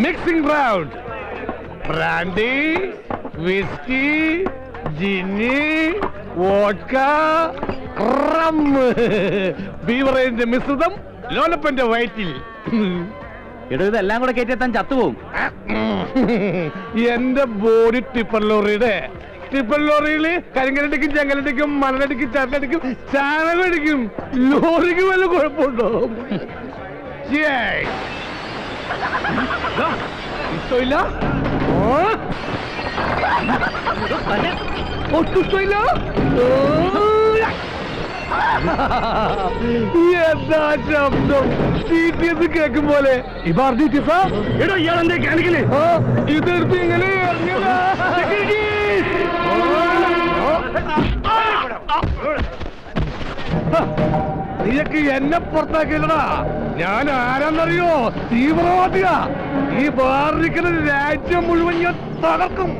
Mixing round. Brandy, whisky, ജിന്നി, vodka, rum. ബീവറേജിന്റെ മിശ്രിതം ലോലപ്പന്റെ വയറ്റിൽ. ഇതെല്ലാം കൂടെ കയറ്റിയെത്താൻ ചത്തുപോകും. എന്റെ ബോഡി ടിപ്പർ ലോറിയില് കരിങ്കലടിക്കും, ചെങ്കലടിക്കും, മണലടിക്കും, ചരലടിക്കും, ചാണകടിക്കും. ലോറിക്ക് വല്ല കുഴപ്പമുണ്ടോ? ഇഷ്ടമില്ല, ഒട്ടും ഇഷ്ടമില്ല. എന്താ ശബ്ദം? TTS കേൾക്കും പോലെ. ഇയാളെന്തേ കാണിക്കണേ? ഇതെടുത്ത് ഇങ്ങനെ നീയൊക്കെ എന്നെ പുറത്താക്കിയല്ലടാ. ഞാൻ ആരാന്നറിയോ? തീവ്രവാദിയാ. ഈ ബാറിരിക്കുന്ന രാജ്യം മുഴുവൻ ഞാൻ തകർക്കും.